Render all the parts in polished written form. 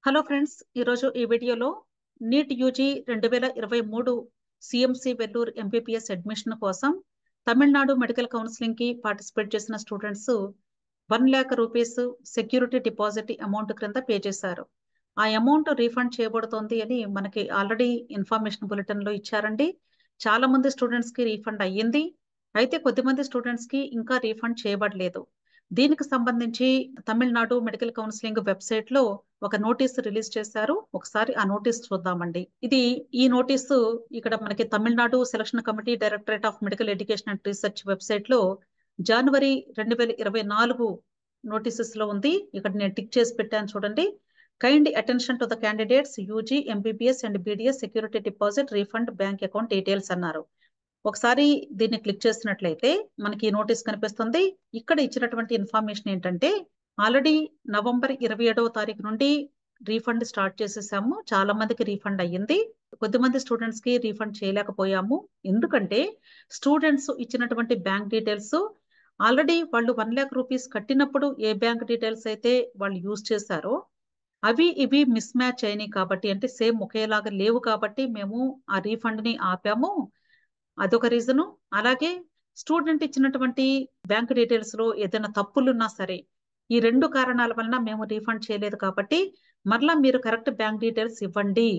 Hello friends, ఈరోజు ఈ వీడియోలో NEET UG 2023 CMC Vellore MBBS admission కోసం తమిళనాడు మెడికల్ కౌన్సిలింగ్కి పార్టిసిపేట్ చేసిన students 1,00,000 rupees security deposit amount క్రింద పే చేశారు. ఆ అమౌంట్ రీఫండ్ చేయబడుతోంది అని మనకి ఆల్రెడీ ఇన్ఫర్మేషన్ బులెటిన్లో ఇచ్చారండి. చాలా మంది స్టూడెంట్స్కి రీఫండ్ అయ్యింది. అయితే కొద్దిమంది స్టూడెంట్స్కి ఇంకా రీఫండ్ చేయబడలేదు. దీనికి సంబంధించి తమిళనాడు మెడికల్ కౌన్సిలింగ్ వెబ్సైట్ లో ఒక నోటీస్ రిలీజ్ చేశారు. ఒకసారి ఆ నోటీస్ చూద్దామండి. ఈ నోటీసు ఇక్కడ మనకి Tamil Nadu selection committee directorate of medical education and research website లో జనవరి 2024 నోటీసెస్ లో ఉంది. ఇక్కడ నేను టిక్ చేసి పెట్టాను చూడండి. Kind attention to the candidates UG MBBS and BDS security deposit refund bank account details అన్నారు. ఒకసారి దీన్ని క్లిక్ చేసినట్లయితే మనకి ఈ నోటీస్ కనిపిస్తుంది. ఇక్కడ ఇచ్చినటువంటి ఇన్ఫర్మేషన్ ఏంటంటే ఆల్రెడీ నవంబర్ 27వ తారీఖు నుండి రీఫండ్ స్టార్ట్ చేసేసాము. చాలా మందికి రీఫండ్ అయ్యింది. కొద్దిమంది స్టూడెంట్స్ కి రీఫండ్ చేయలేకపోయాము. ఎందుకంటే స్టూడెంట్స్ ఇచ్చినటువంటి బ్యాంక్ డీటెయిల్స్ ఆల్రెడీ వాళ్ళు 1,00,000 రూపీస్ కట్టినప్పుడు ఏ బ్యాంక్ డీటెయిల్స్ అయితే వాళ్ళు యూజ్ చేశారో అవి ఇవి మిస్ మ్యాచ్ అయినాయి కాబట్టి, అంటే సేమ్ ఒకేలాగా లేవు కాబట్టి మేము ఆ రీఫండ్ ని ఆపాము. అదొక రీజను. అలాగే స్టూడెంట్ ఇచ్చినటువంటి బ్యాంక్ డీటెయిల్స్ లో ఏదైనా తప్పులున్నా సరే ఈ 2 కారణాల వలన మేము రీఫండ్ చేయలేదు కాబట్టి మరలా మీరు కరెక్ట్ బ్యాంక్ డీటెయిల్స్ ఇవ్వండి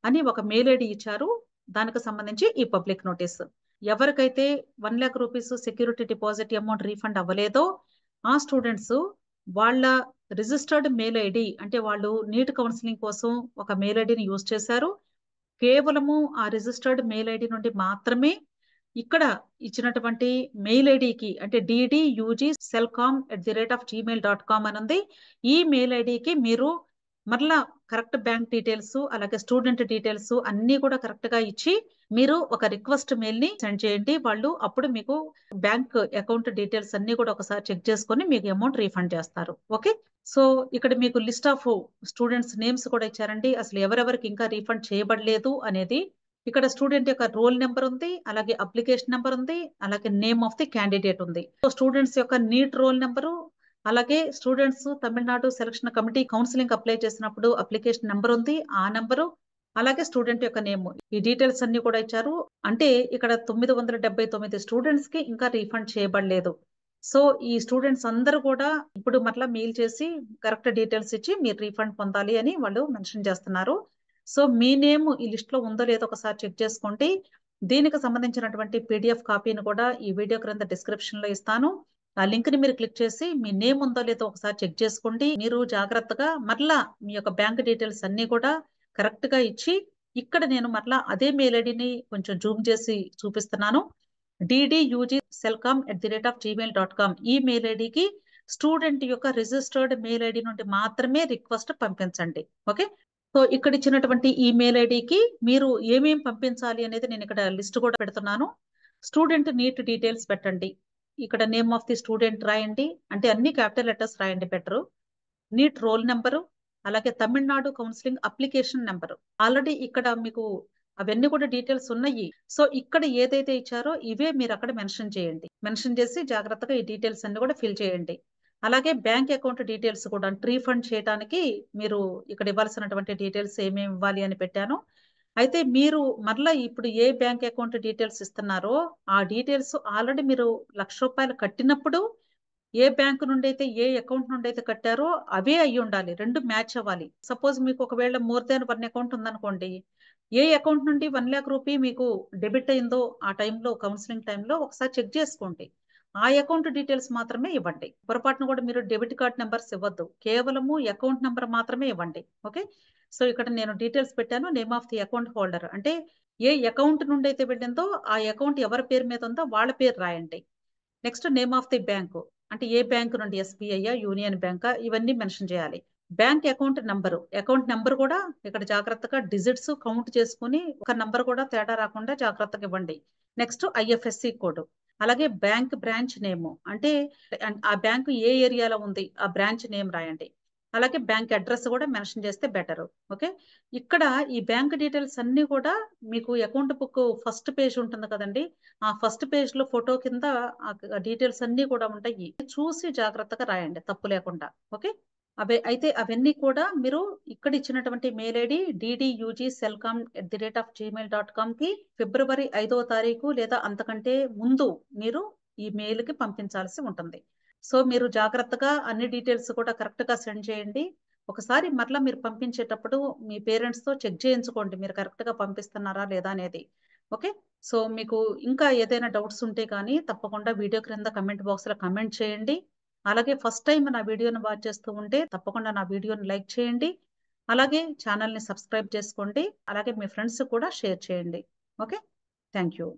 అని ఒక మెయిల్ ఐడి ఇచ్చారు. దానికి సంబంధించి ఈ పబ్లిక్ నోటీస్. ఎవరికైతే 1,00,000 rupees security deposit amount refund అవ్వలేదో ఆ స్టూడెంట్స్ వాళ్ళ రిజిస్టర్డ్ మెయిల్ ఐడి, అంటే వాళ్ళు నీట్ కౌన్సిలింగ్ కోసం ఒక మెయిల్ ఐడిని యూజ్ చేశారు. కేవలము ఆ రిజిస్టర్డ్ మెయిల్ ఐడి నుండి మాత్రమే ఇక్కడ ఇచ్చినటువంటి మెయిల్ ఐడికి, అంటే ddugselcom@gmail.com అని ఉంది. ఈ మెయిల్ ఐడికి మీరు మరలా కరెక్ట్ బ్యాంక్ డీటెయిల్స్ అలాగే స్టూడెంట్ డీటెయిల్స్ అన్ని కూడా కరెక్ట్ గా ఇచ్చి మీరు ఒక రిక్వెస్ట్ మెయిల్ ని సెండ్ చేయండి. వాళ్ళు అప్పుడు మీకు బ్యాంక్ అకౌంట్ డీటెయిల్స్ అన్ని కూడా ఒకసారి చెక్ చేసుకొని మీకు అమౌంట్ రీఫండ్ చేస్తారు. ఓకే, సో ఇక్కడ మీకు లిస్ట్ ఆఫ్ స్టూడెంట్స్ నేమ్స్ కూడా ఇచ్చారండి. అసలు ఎవరెవరికి ఇంకా రీఫండ్ చేయబడలేదు అనేది. ఇక్కడ స్టూడెంట్ యొక్క రోల్ నెంబర్ ఉంది, అలాగే అప్లికేషన్ నెంబర్ ఉంది, అలాగే నేమ్ ఆఫ్ ది క్యాండిడేట్ ఉంది. సో స్టూడెంట్స్ యొక్క నీట్ రోల్ నెంబరు, అలాగే students Tamil Nadu selection committee counselling apply చేసినప్పుడు అప్లికేషన్ నెంబర్ ఉంది, ఆ నెంబరు, అలాగే స్టూడెంట్ యొక్క నేమ్, ఈ డీటెయిల్స్ అన్ని కూడా ఇచ్చారు. అంటే ఇక్కడ 979 స్టూడెంట్స్ కి ఇంకా రీఫండ్ చేయబడలేదు. సో ఈ స్టూడెంట్స్ అందరూ కూడా ఇప్పుడు మరలా మెయిల్ చేసి కరెక్ట్ డీటెయిల్స్ ఇచ్చి మీరు రీఫండ్ పొందాలి అని వాళ్ళు మెన్షన్ చేస్తున్నారు. సో మీ నేమ్ ఈ లిస్ట్ లో ఉందో లేదో ఒకసారి చెక్ చేసుకోండి. దీనికి సంబంధించినటువంటి పీడిఎఫ్ కాపీని కూడా ఈ వీడియో క్రింద డిస్క్రిప్షన్ లో ఇస్తాను. ఆ లింక్ ని మీరు క్లిక్ చేసి మీ నేమ్ ఉందో లేదో ఒకసారి చెక్ చేసుకోండి. మీరు జాగ్రత్తగా మరలా మీ యొక్క బ్యాంక్ డీటెయిల్స్ అన్ని కూడా కరెక్ట్ గా ఇచ్చి, ఇక్కడ నేను మరలా అదే మెయిల్ ఐడిని కొంచెం జూమ్ చేసి చూపిస్తున్నాను. ddugselcom@gmail.com ఈ మెయిల్ ఐడికి స్టూడెంట్ యొక్క రిజిస్టర్డ్ మెయిల్ ఐడి నుండి మాత్రమే రిక్వెస్ట్ పంపించండి. ఓకే, సో ఇక్కడ ఇచ్చినటువంటి ఈ మెయిల్ ఐడికి మీరు ఏమేం పంపించాలి అనేది నేను ఇక్కడ లిస్ట్ కూడా పెడుతున్నాను. స్టూడెంట్ నీట్ డీటెయిల్స్ పెట్టండి. ఇక్కడ నేమ్ ఆఫ్ ది స్టూడెంట్ రాయండి, అంటే అన్ని క్యాపిటల్ లెటర్స్ రాయండి బెటరు. నీట్ రోల్ నెంబరు, అలాగే Tamil Nadu counselling application number. Already ఇక్కడ మీకు అవన్నీ కూడా డీటెయిల్స్ ఉన్నాయి. సో ఇక్కడ ఏదైతే ఇచ్చారో ఇవే మీరు అక్కడ మెన్షన్ చేయండి. మెన్షన్ చేసి జాగ్రత్తగా ఈ డీటెయిల్స్ అన్ని కూడా ఫిల్ చేయండి. అలాగే బ్యాంక్ అకౌంట్ డీటెయిల్స్ కూడా రీఫండ్ చేయడానికి మీరు ఇక్కడ ఇవ్వాల్సినటువంటి డీటెయిల్స్ ఏమేమి ఇవ్వాలి అని పెట్టాను. అయితే మీరు మరలా ఇప్పుడు ఏ బ్యాంక్ అకౌంట్ డీటెయిల్స్ ఇస్తున్నారో ఆ డీటెయిల్స్ ఆల్రెడీ మీరు ₹1,00,000 కట్టినప్పుడు ఏ బ్యాంకు నుండి అయితే ఏ అకౌంట్ నుండి అయితే కట్టారో అవే అయ్యి ఉండాలి. 2 మ్యాచ్ అవ్వాలి. సపోజ్ మీకు ఒకవేళ మోర్ దాన్ 1 అకౌంట్ ఉందనుకోండి, ఏ అకౌంట్ నుండి 1,00,000 రూపీ మీకు డెబిట్ అయిందో ఆ టైంలో కౌన్సిలింగ్ టైంలో ఒకసారి చెక్ చేసుకోండి. ఆ అకౌంట్ డీటెయిల్స్ మాత్రమే ఇవ్వండి. పొరపాటున కూడా మీరు డెబిట్ కార్డ్ నెంబర్స్ ఇవ్వద్దు. కేవలము అకౌంట్ నెంబర్ మాత్రమే ఇవ్వండి. ఓకే, సో ఇక్కడ నేను డీటెయిల్స్ పెట్టాను. Name of the account holder, అంటే ఏ అకౌంట్ నుండి అయితే వెళ్ళిందో ఆ అకౌంట్ ఎవరి పేరు మీద ఉందో వాళ్ళ పేరు రాయండి. Next name of the bank, అంటే ఏ బ్యాంకు నుండి, ఎస్బీఐ, యూనియన్ బ్యాంకా, ఇవన్నీ మెన్షన్ చేయాలి. Bank account number, account number కూడా ఇక్కడ జాగ్రత్తగా డిజిట్స్ కౌంట్ చేసుకుని ఒక నెంబర్ కూడా తేడా రాకుండా జాగ్రత్తగా ఇవ్వండి. నెక్స్ట్ ఐఎఫ్ఎస్సి కోడ్, అలాగే బ్యాంక్ బ్రాంచ్ నేమ్, అంటే ఆ బ్యాంకు ఏ ఏరియాలో ఉంది ఆ బ్రాంచ్ నేమ్ రాయండి. అలాగే బ్యాంక్ అడ్రస్ కూడా మెన్షన్ చేస్తే బెటర్. ఓకే, ఇక్కడ ఈ బ్యాంక్ డీటెయిల్స్ అన్ని కూడా మీకు అకౌంట్ బుక్ ఫస్ట్ పేజ్ ఉంటుంది కదండి, ఆ ఫస్ట్ పేజ్ లో ఫోటో కింద ఆ డీటెయిల్స్ అన్ని కూడా ఉంటాయి. చూసి జాగ్రత్తగా రాయండి తప్పు లేకుండా. ఓకే, అయితే అవన్నీ కూడా మీరు ఇక్కడ ఇచ్చినటువంటి మెయిల్ ఐడి ddugselcom@gmail.com కి ఫిబ్రవరి 5వ తారీఖు లేదా అంతకంటే ముందు మీరు ఈ మెయిల్ కి పంపించాల్సి ఉంటుంది. సో మీరు జాగ్రత్తగా అన్ని డీటెయిల్స్ కూడా కరెక్ట్ గా సెండ్ చేయండి. ఒకసారి మరలా మీరు పంపించేటప్పుడు మీ పేరెంట్స్ తో చెక్ చేయించుకోండి మీరు కరెక్ట్ గా పంపిస్తున్నారా లేదా అనేది. ఓకే, సో మీకు ఇంకా ఏదైనా డౌట్స్ ఉంటే కానీ తప్పకుండా వీడియో క్రింద కమెంట్ బాక్స్ లో కమెంట్ చేయండి. అలాగే ఫస్ట్ టైం నా వీడియోని వాచ్ చేస్తూ ఉంటే తప్పకుండా నా వీడియోని లైక్ చేయండి. అలాగే ఛానల్ని సబ్స్క్రైబ్ చేసుకోండి. అలాగే మీ ఫ్రెండ్స్ కూడా షేర్ చేయండి. Okay, thank you.